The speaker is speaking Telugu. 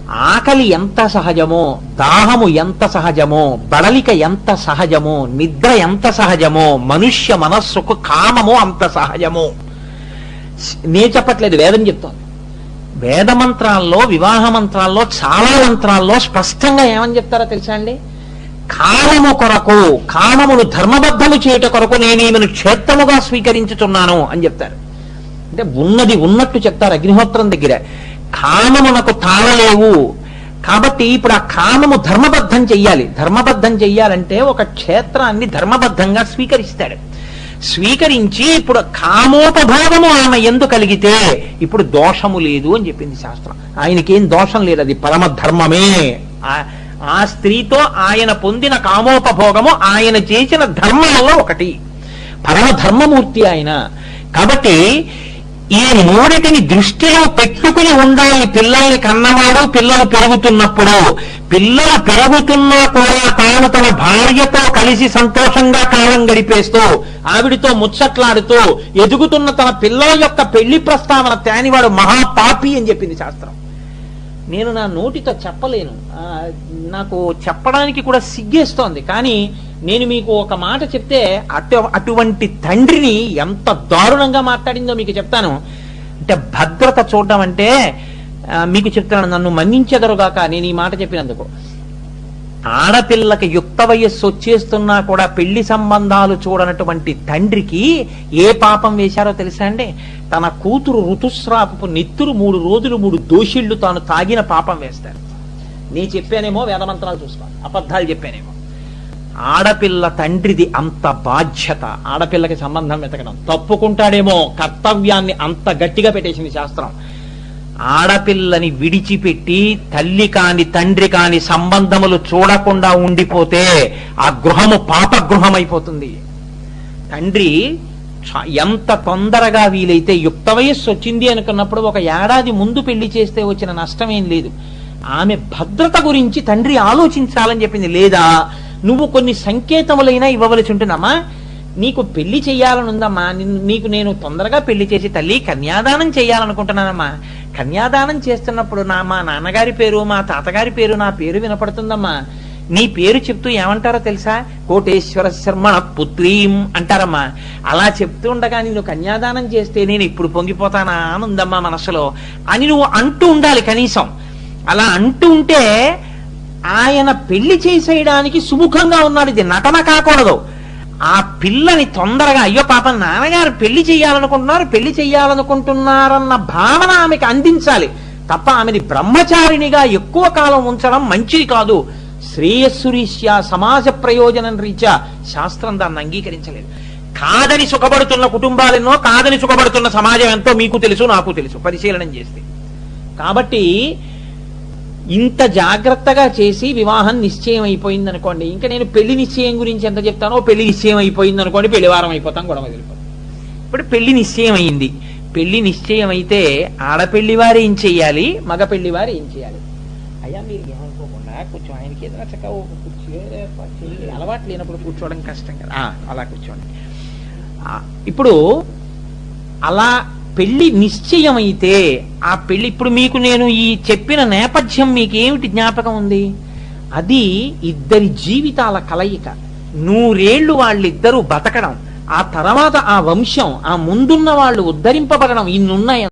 ఆకలి ఎంత సహజమో, దాహము ఎంత సహజమో, బడలిక ఎంత సహజమో, నిద్ర ఎంత సహజమో, మనుష్య మనస్సుకు కామము అంత సహజమో. నేను చెప్పట్లేదు, వేదం చెప్తాను. వేద మంత్రాల్లో, వివాహ మంత్రాల్లో, చాలా మంత్రాల్లో స్పష్టంగా ఏమని చెప్తారో తెలుసా అండి? కామము కొరకు, కామమును ధర్మబద్ధము చేయుట కొరకు నేను ఈమెను క్షేత్రముగా స్వీకరించుతున్నాను అని చెప్తారు. అంటే ఉన్నది ఉన్నట్టు చెప్తారు అగ్నిహోత్రం దగ్గర. కామమునకు తాళలేవు కాబట్టి ఇప్పుడు ఆ కామము ధర్మబద్ధం చెయ్యాలి. ధర్మబద్ధం చెయ్యాలంటే ఒక క్షేత్రాన్ని ధర్మబద్ధంగా స్వీకరిస్తాడు. స్వీకరించి ఇప్పుడు కామోపభోగము ఆమె ఎందు కలిగితే ఇప్పుడు దోషము లేదు అని చెప్పింది శాస్త్రం. ఆయనకేం దోషం లేదు, అది పరమ ధర్మమే. ఆ స్త్రీతో ఆయన పొందిన కామోపభోగము ఆయన చేసిన ధర్మంలో ఒకటి. పరమ ధర్మమూర్తి ఆయన. కాబట్టి ఈ మూడిటిని దృష్టిలో పెట్టుకుని ఉండాలి. పిల్లల్ని కన్నవాడు పిల్లలు పెరుగుతున్నప్పుడు, పిల్లలు పెరుగుతున్నా కూడా తాను తన భార్యతో కలిసి సంతోషంగా కాలం గడిపేస్తూ, ఆవిడితో ముచ్చట్లాడుతూ ఎదుగుతున్న తన పిల్లల యొక్క పెళ్లి ప్రస్తావన తేనివాడు మహాపాపి అని చెప్పింది శాస్త్రం. నేను నా నోటితో చెప్పలేను, నాకు చెప్పడానికి కూడా సిగ్గేస్తోంది. కానీ నేను మీకు ఒక మాట చెప్తే అటువంటి తండ్రిని ఎంత దారుణంగా మాట్లాడిందో మీకు చెప్తాను. అంటే భద్రత చూడడం అంటే మీకు చెప్తాను, నన్ను మన్నించెదరుగాక నేను ఈ మాట చెప్పినందుకు. ఆడపిల్లకి యుక్త వయస్సు వచ్చేస్తున్నా కూడా పెళ్లి సంబంధాలు చూడనటువంటి తండ్రికి ఏ పాపం వేశారో తెలుసా అండి? తన కూతురు ఋతుస్రాపపు నెత్తురు 3 రోజులు 3 దోషిళ్లు తాను తాగిన పాపం వేస్తారు. నేను చెప్పానేమో, వేదమంత్రాలు చూసుకోవాలి, అబద్ధాలు చెప్పానేమో. ఆడపిల్ల తండ్రిది అంత బాధ్యత. ఆడపిల్లకి సంబంధం వెతకడం తప్పుకుంటాడేమో, కర్తవ్యాన్ని అంత గట్టిగా పెట్టేసింది శాస్త్రం. ఆడపిల్లని విడిచిపెట్టి తల్లి కాని తండ్రి కాని సంబంధములు చూడకుండా ఉండిపోతే ఆ గృహము పాపగృహం అయిపోతుంది. తండ్రి ఎంత తొందరగా వీలైతే, యుక్త వయస్సు వచ్చింది అనుకున్నప్పుడు 1 ఏడాది ముందు పెళ్లి చేస్తే వచ్చిన నష్టమేం లేదు. ఆమె భద్రత గురించి తండ్రి ఆలోచించాలని చెప్పింది. లేదా నువ్వు కొన్ని సంకేతములైనా ఇవ్వవలసి ఉంటుందమ్మా, నీకు పెళ్లి చెయ్యాలనుందమ్మా, నీకు నేను తొందరగా పెళ్లి చేసి తల్లి కన్యాదానం చెయ్యాలనుకుంటున్నానమ్మా, కన్యాదానం చేస్తున్నప్పుడు మా నాన్నగారి పేరు మా తాతగారి పేరు నా పేరు వినపడుతుందమ్మా, నీ పేరు చెప్తూ ఏమంటారో తెలుసా? కోటేశ్వర శర్మణ పుత్రీం అంటారమ్మా. అలా చెప్తూ ఉండగా నేను కన్యాదానం చేస్తే నేను ఇప్పుడు పొంగిపోతానా అని ఉందమ్మా మనసులో అని నువ్వు అంటూ ఉండాలి కనీసం. అలా అంటూ ఉంటే ఆయన పెళ్లి చేసేయడానికి సుముఖంగా ఉన్నాడు. ఇది నటన కాకూడదు. ఆ పిల్లని తొందరగా, అయ్యో పాపం నాన్నగారు పెళ్లి చెయ్యాలనుకుంటున్నారన్న భావన ఆమెకి అందించాలి తప్ప ఆమెని బ్రహ్మచారిణిగా ఎక్కువ కాలం ఉంచడం మంచిది కాదు. శ్రేయస్సురీత్యా, సమాజ ప్రయోజనం రీత్యా శాస్త్రం దాన్ని అంగీకరించలేదు. కాదని సుఖపడుతున్న కుటుంబాలెన్నో, కాదని సుఖపడుతున్న సమాజం ఎంతో మీకు తెలుసు, నాకు తెలుసు పరిశీలనం చేస్తే. కాబట్టి ఇంత జాగ్రత్తగా చేసి వివాహం నిశ్చయం అయిపోయింది అనుకోండి, ఇంకా నేను పెళ్లి నిశ్చయం గురించి ఎంత చెప్తానో, పెళ్లి నిశ్చయం అయిపోయింది అనుకోండి, పెళ్లివారం అయిపోతాం, గొడవ వెళ్ళిపోతాం. ఇప్పుడు పెళ్లి నిశ్చయం అయింది. పెళ్లి నిశ్చయం అయితే ఆడపెళ్లివారు ఏం చెయ్యాలి, మగ పెళ్లివారు ఏం చేయాలి? అయ్యా మీరు ఏమనుకోకుండా కొంచెం ఆయనకి ఏదైనా చక్కగా కూర్చో, అలవాటు లేనప్పుడు కూర్చోవడం కష్టం కదా, అలా కూర్చోండి. ఇప్పుడు అలా పెళ్లి నిశ్చయం అయితే ఆ పెళ్లి, ఇప్పుడు మీకు నేను ఈ చెప్పిన నేపథ్యం మీకేమిటి జ్ఞాపకం ఉంది? అది ఇద్దరి జీవితాల కలయిక. 100 ఏళ్లు వాళ్ళిద్దరూ బతకడం, ఆ తర్వాత ఆ వంశం, ఆ ముందున్న వాళ్ళు ఉద్ధరింపబడడం, ఇన్నున్నాయి.